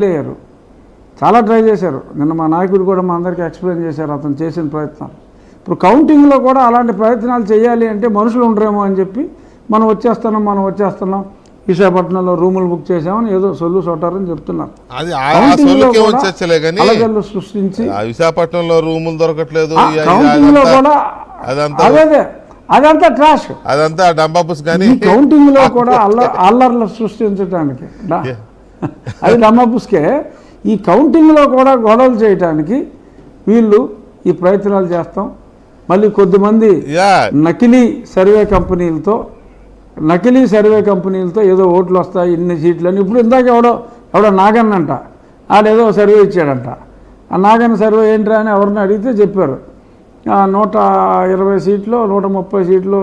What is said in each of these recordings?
లేరు. చాలా ట్రై చేశారు. నిన్న మా నాయకుడు కూడా మా అందరికీ ఎక్స్ప్లెయిన్ చేశారు అతను చేసిన ప్రయత్నాలు. ఇప్పుడు కౌంటింగ్లో కూడా అలాంటి ప్రయత్నాలు చేయాలి అంటే మనుషులు ఉండరేమో అని చెప్పి మనం వచ్చేస్తున్నాం విశాఖపట్నంలో రూములు బుక్ చేసామని ఏదో సొల్లు సొట్టారని చెప్తున్నారు. అలజడులు సృష్టించి విశాఖపట్నంలో రూములు దొరకట్లేదు, కౌంటింగ్లో కూడా అదంతా ట్రాష్, అదంతా డంబాబుస్. కానీ కౌంటింగ్లో కూడా అల్లర్లు సృష్టించడానికి అది డంబాబుస్కే. ఈ కౌంటింగ్లో కూడా గొడవలు చేయడానికి వీళ్ళు ఈ ప్రయత్నాలు చేస్తాం. మళ్ళీ కొద్దిమంది నకిలీ సర్వే కంపెనీలతో ఏదో ఓట్లు వస్తాయి ఇన్ని సీట్లని. ఇప్పుడు ఇందాక ఎవడో నాగన్ అంట, ఆడేదో సర్వే ఇచ్చాడంట. ఆ నాగన్ సర్వే ఏంట్రా అని ఎవరిని అడిగితే చెప్పారు 120 సీట్లు 130 సీట్లు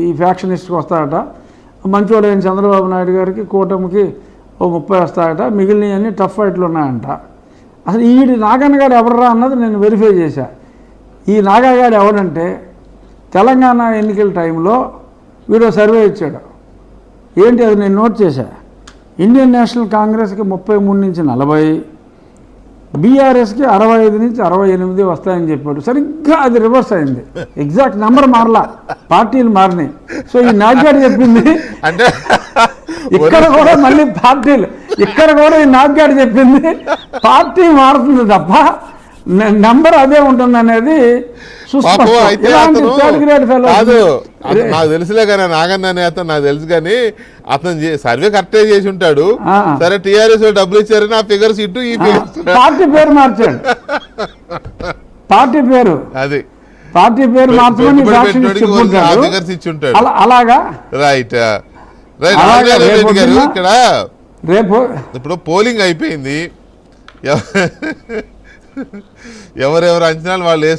ఈ ఫ్యాక్షనిస్ట్కి వస్తాయట. మంచోడైన చంద్రబాబు నాయుడు గారికి కూటమికి 30 వస్తాయట, మిగిలినవన్నీ టఫ్ ఫైట్లు ఉన్నాయంట. అసలు ఈ నాగన్ గారు ఎవడరా అన్నది నేను వెరిఫై చేశా. ఈ నాగాగాడు ఎవడంటే తెలంగాణ ఎన్నికల టైంలో వీడో సర్వే ఇచ్చాడు. ఏంటి అది నేను నోట్ చేశా. ఇండియన్ నేషనల్ కాంగ్రెస్కి 33 నుంచి 40, బీఆర్ఎస్కి 65 నుంచి 68 వస్తాయని చెప్పాడు. సరిగ్గా అది రివర్స్ అయింది. ఎగ్జాక్ట్ నెంబర్ మారలా, పార్టీలు మారినాయి. సో ఈ నాగాడు చెప్పింది అంటే ఇక్కడ కూడా మళ్ళీ పార్టీలు, ఇక్కడ కూడా ఈ నాగాడు చెప్పింది పార్టీ మారుతుంది తప్ప నెంబర్ అదే ఉంటుంది అనేది నాకు తెలుసులే కానీ నాగన్న అనే అతను నాకు తెలుసు. కానీ అతను సర్వే కరెక్టే చేసి ఉంటాడు. సరే టీఆర్ఎస్ డబ్బులు ఇచ్చారని ఆ ఫిగర్స్ ఇటు ఈ పార్టీ పేరు మార్చాడు. పార్టీ పేరు మార్చమని ఫిగర్స్ ఇచ్చి ఉంటాడు. అలాగా రైట్ ఇక్కడ రేపు ఇప్పుడు పోలింగ్ అయిపోయింది. ఎవరెవరు అంచనాలు వాళ్ళు